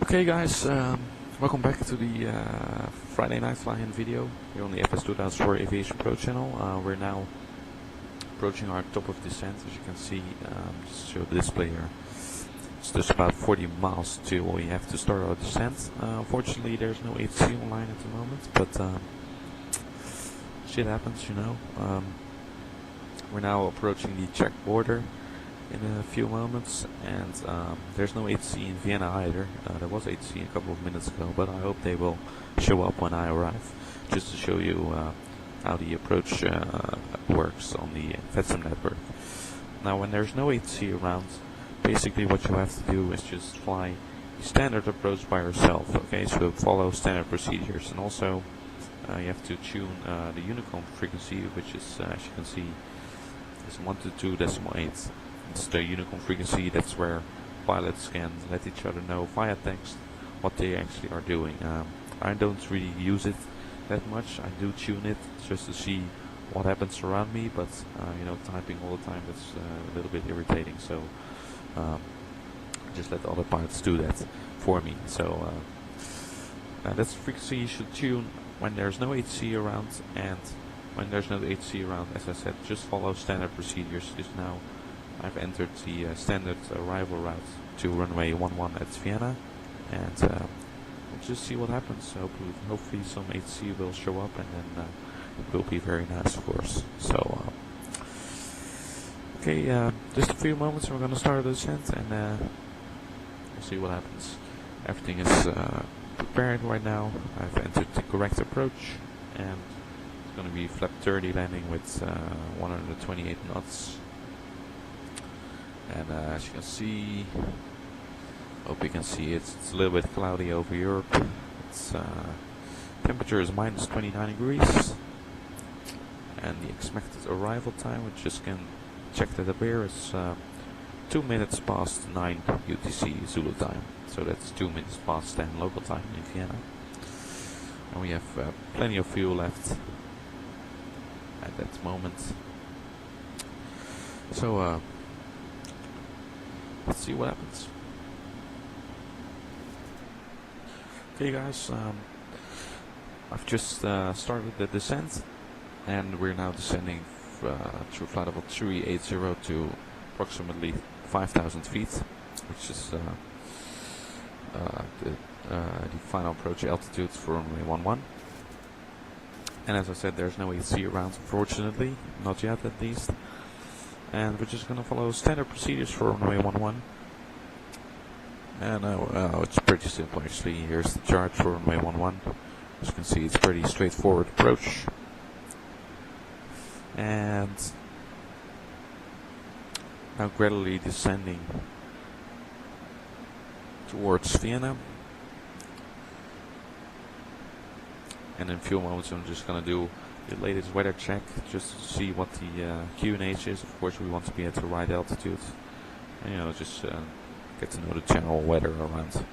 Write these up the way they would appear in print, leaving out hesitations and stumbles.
Okay guys, welcome back to the Friday night fly-in video here on the FS 2004 AviationPro channel. We're now approaching our top of descent. As you can see, just show the display here. It's just about 40 miles till we have to start our descent. Unfortunately there's no ATC online at the moment, but shit happens, you know. We're now approaching the Czech border in a few moments, and there's no ATC in Vienna either. There was ATC a couple of minutes ago, but I hope they will show up when I arrive, just to show you how the approach works on the VATSIM network. Now when there's no ATC around, basically what you have to do is just fly the standard approach by yourself, okay? So follow standard procedures, and also you have to tune the UNICOM frequency, which is, as you can see, is 122.8. It's the UNICOM frequency. That's where pilots can let each other know via text what they actually are doing. I don't really use it that much. I do tune it just to see what happens around me, but you know, typing all the time, that's a little bit irritating. So just let other pilots do that for me. So that's the frequency you should tune when there's no ATC around, and when there's no ATC around, as I said, just follow standard procedures. Just now I've entered the standard arrival route to runway 11 at Vienna, and we'll just see what happens. Hopefully some ATC will show up, and then it will be very nice, of course. So okay, just a few moments and we're gonna start the descent, and we'll see what happens. Everything is prepared right now. I've entered the correct approach, and it's gonna be flap 30 landing with 128 knots. And as you can see, hope you can see it, it's a little bit cloudy over Europe. It's temperature is minus 29 degrees, and the expected arrival time, which just can check that up here, is 2 minutes past 9 UTC Zulu time. So that's 2 minutes past 10 local time in Vienna, and we have plenty of fuel left at that moment. So let's see what happens. Okay guys, I've just started the descent, and we're now descending through flight level 380 to approximately 5,000 feet, which is the final approach altitude for runway 11. And as I said, there's no ATC around, unfortunately, not yet at least. And we're just going to follow standard procedures for runway 11. And it's pretty simple actually. Here's the chart for runway 11. As you can see, it's pretty straightforward approach. And now gradually descending towards Vienna. And in a few moments I'm just going to do the latest weather check, just to see what the QNH is. Of course we want to be at the right altitude, and you know, just get to know the general weather around.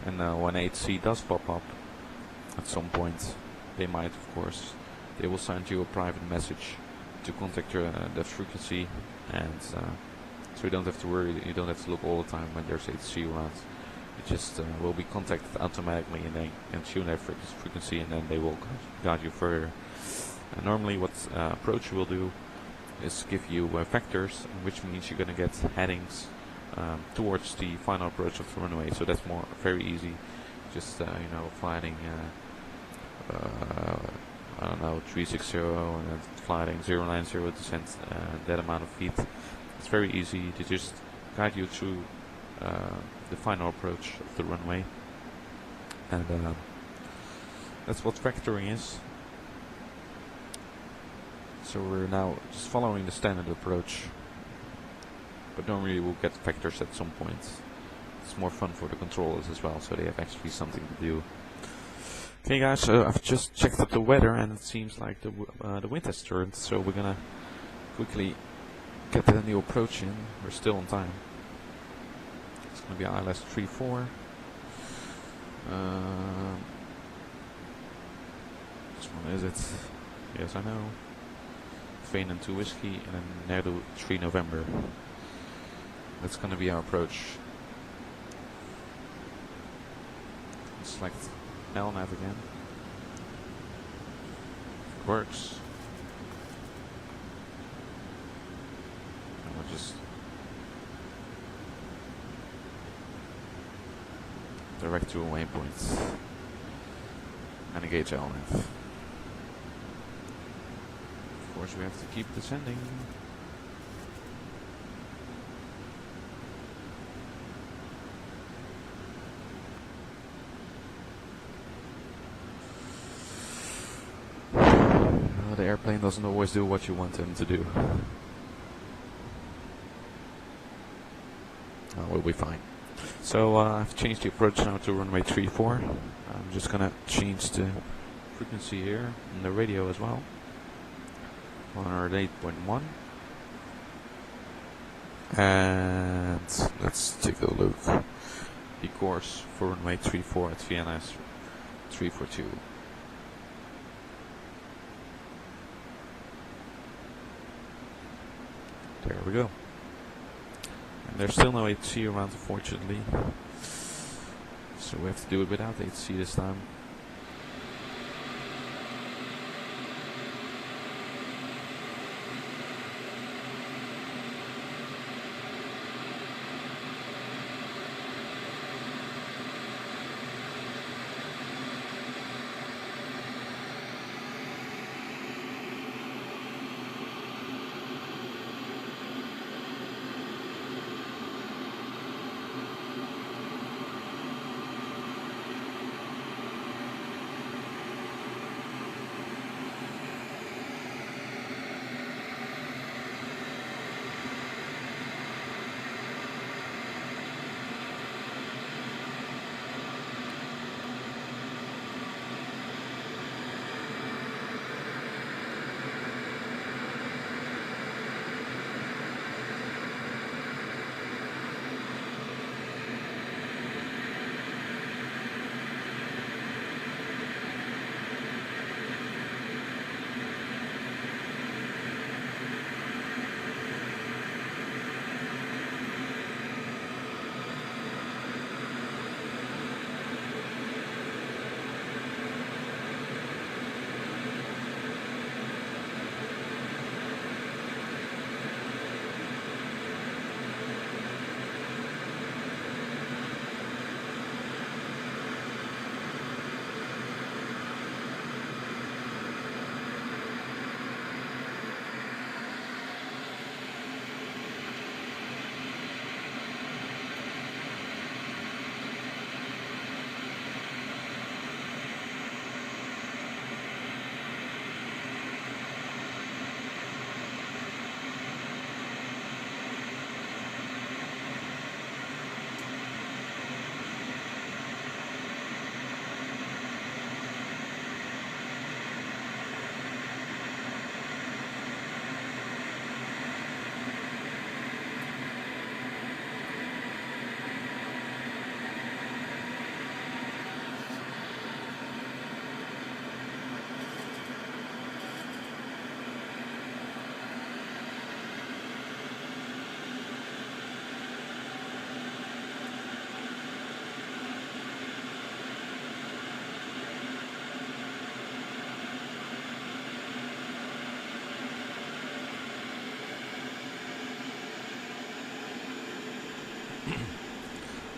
And when ATC does pop up at some point, they might, of course, they will send you a private message to contact that frequency, and so you don't have to worry. You don't have to look all the time when there's ATC around. It just will be contacted automatically, and they can tune that frequency, and then they will guide you further. And normally, what approach will do is give you vectors, which means you're going to get headings towards the final approach of the runway. So that's very easy. Just you know, flying I don't know, 360 and then flying 090 descent that amount of feet. It's very easy to just guide you through the final approach of the runway, and that's what vectoring is. So we're now just following the standard approach, but normally we'll get vectors at some point. It's more fun for the controllers as well, so they have actually something to do. Okay guys, I've just checked up the weather, and it seems like the wind has turned, so we're gonna quickly get the new approach in. We're still on time. It's gonna be ILS 34. Which one is it? Yes, I know. Vienna 2 Whiskey and then Nerdo 3 November. That's gonna be our approach. Select LNAV again. It works. And we'll just direct to a waypoint and engage LNAV. Of course, we have to keep descending. The airplane doesn't always do what you want him to do. We'll be fine. So I've changed the approach now to runway 34. I'm just gonna change the frequency here and the radio as well. 108.1. And let's take a look. The course for runway 34 at Vienna is 342. There we go. And there's still no ATC around, unfortunately. So we have to do it without ATC this time.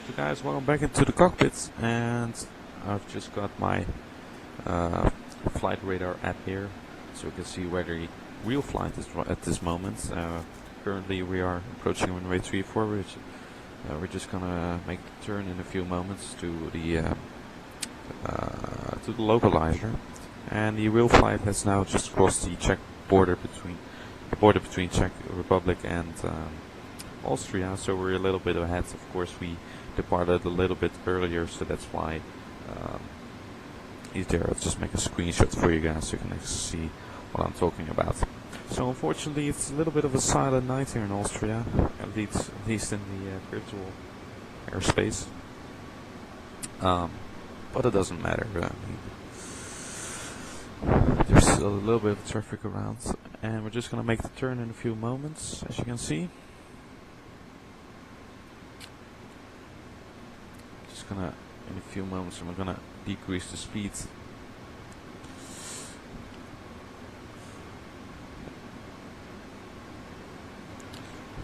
So guys, welcome back into the cockpit, and I've just got my flight radar app here, so you can see where the real flight is at this moment. Currently we are approaching runway 34, which we're just gonna make the turn in a few moments to the localizer, and the real flight has now just crossed the Czech border between Czech Republic and Austria, so we're a little bit ahead. Of course, we departed a little bit earlier, so that's why he's there. I'll just make a screenshot for you guys so you can actually see what I'm talking about. So unfortunately, it's a little bit of a silent night here in Austria, at least in the virtual airspace. but it doesn't matter. There's a little bit of traffic around, and we're just gonna make the turn in a few moments, as you can see. Just gonna, in a few moments, we're gonna decrease the speed.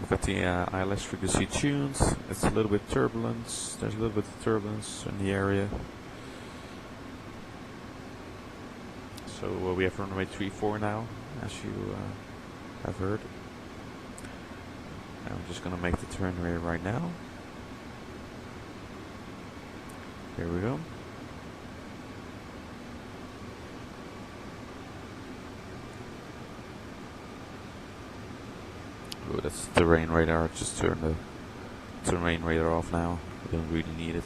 We've got the ILS frequency tuned. It's a little bit turbulence. There's a little bit of turbulence in the area. So we have runway 34 now, as you have heard. And I'm just going to make the turn here right now. Here we go. Oh, that's the terrain radar. Just turn the terrain radar off now. We don't really need it.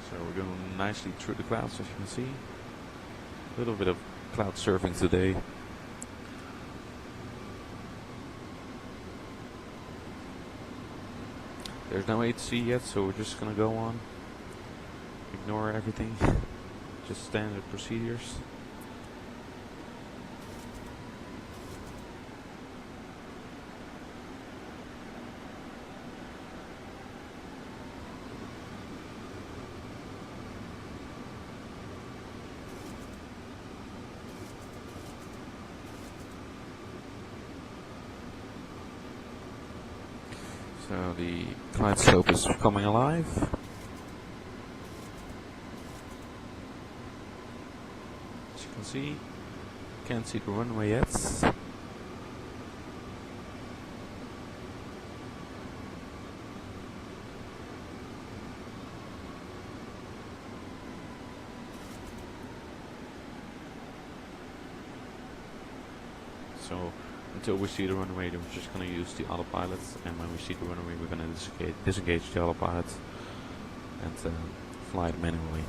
So we're going nicely through the clouds, as you can see. A little bit of cloud surfing today. There's no ATC yet, so we're just gonna go on. Ignore everything. Just standard procedures. So the cloud slope is coming alive. As you can see, can't see the runway yet. So until we see the runway, we're just going to use the autopilot, and when we see the runway, we're going to disengage the autopilot and fly it manually.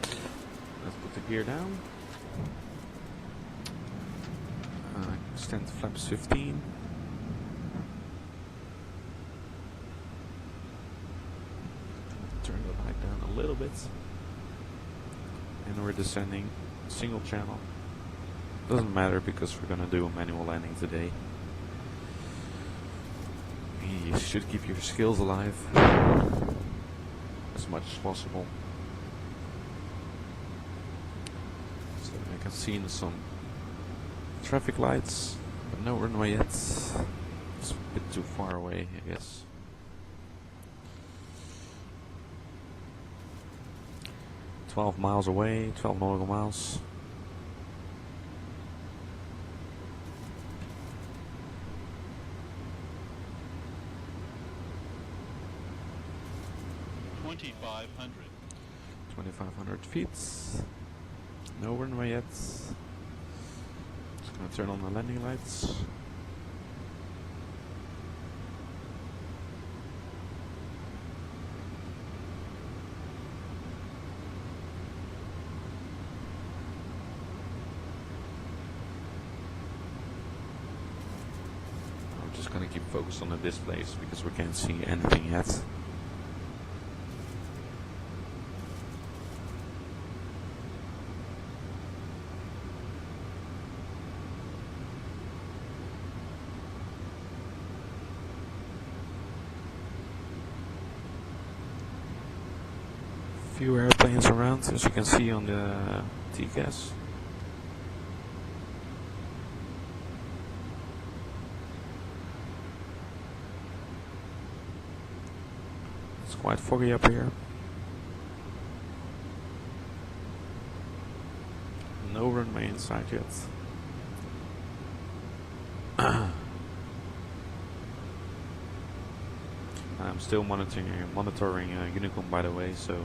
Let's put the gear down. Extend the flaps 15. Turn the light down a little bit, and we're descending single channel. Doesn't matter because we're gonna do a manual landing today. You should keep your skills alive as much as possible. So I can see some traffic lights, but no runway yet. It's a bit too far away, I guess. 12 miles away, 12 nautical miles. $2,500 feet. No runway yet. Just gonna turn on the landing lights. Just gonna keep focused on the displays because we can't see anything yet. Few airplanes around, as you can see on the TCAS. Quite foggy up here. No runway inside yet. I'm still monitoring UNICOM, by the way, so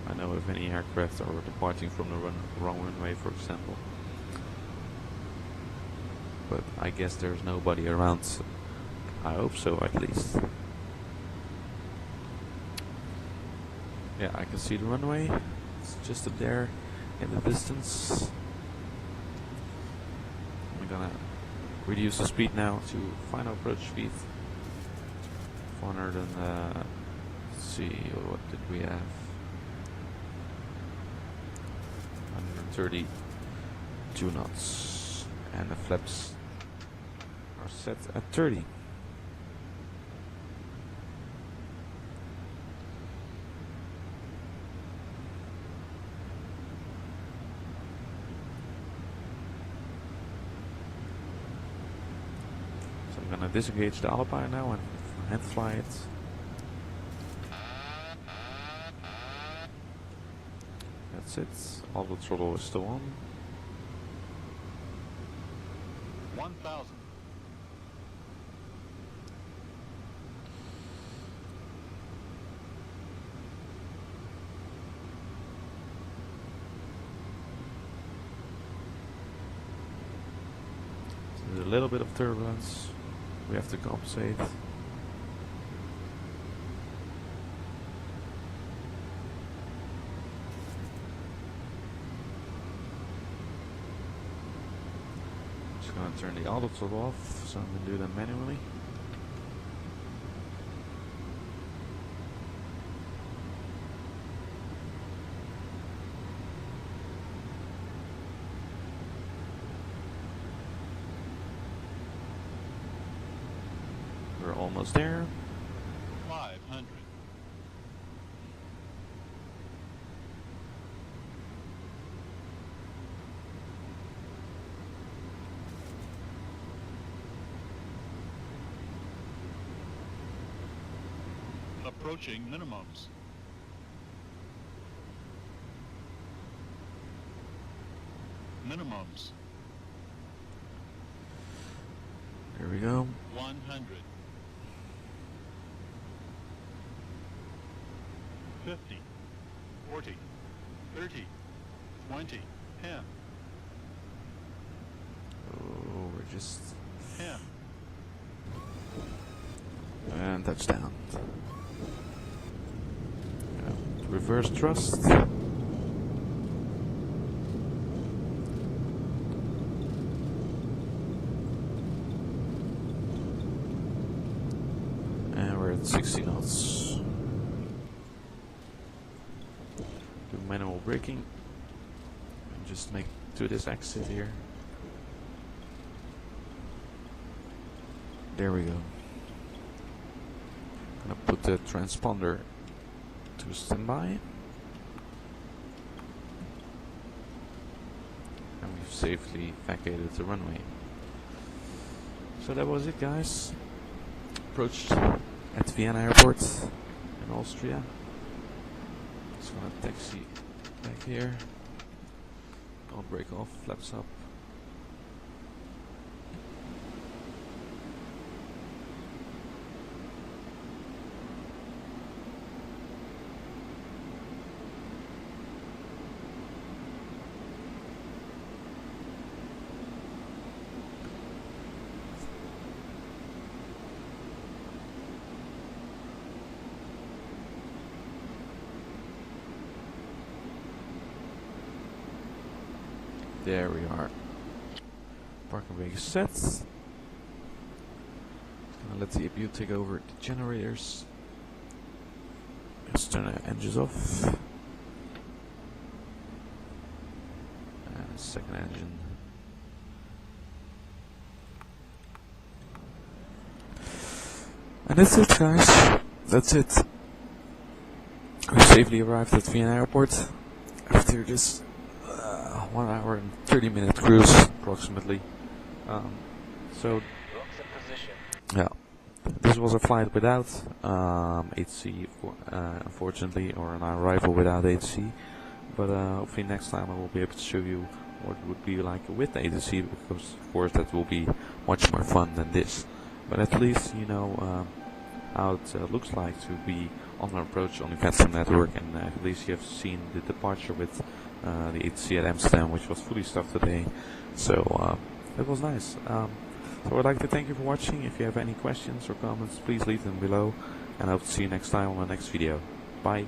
I know if any aircraft are departing from the wrong runway, for example. But I guess there's nobody around. I hope so, at least. Yeah, I can see the runway. It's just up there in the distance. We're gonna reduce the speed now to final approach speed. 400 and let's see, what did we have? 132 knots, and the flaps are set at 30. So I'm gonna disengage the autopilot now and hand fly it. That's it. All the throttle is still on. 1,000. So there's a little bit of turbulence. We have to compensate. Just gonna turn the auto throttle off, so I'm gonna do that manually. We're almost there. 500. Approaching minimums. Minimums. There we go. 100. 50. 40. 30. 20. 10. Oh, we're just 10. and touchdown. Reverse thrust. And we're at 60 knots. Do manual braking. And just make to this exit here. There we go. Gonna put the transponder to standby, and we've safely vacated the runway. So that was it, guys. Approached at Vienna airport in Austria. Just gonna taxi back here. Don't break off, flaps up. There we are. Parking brake is set. Just gonna let the APU take over the generators. Let's turn the engines off. And second engine. And that's it, guys. That's it. We safely arrived at Vienna airport after this 1 hour and 30-minute cruise, approximately. So, yeah, this was a flight without ATC, unfortunately, or an arrival without ATC. But hopefully next time I will be able to show you what it would be like with ATC, because of course that will be much more fun than this. But at least you know how it looks like to be on an approach on the VATSIM network, and at least you have seen the departure with the ATC at Amsterdam, which was fully stuffed today. So it was nice. So I'd like to thank you for watching. If you have any questions or comments, please leave them below, and I hope to see you next time on the next video. Bye.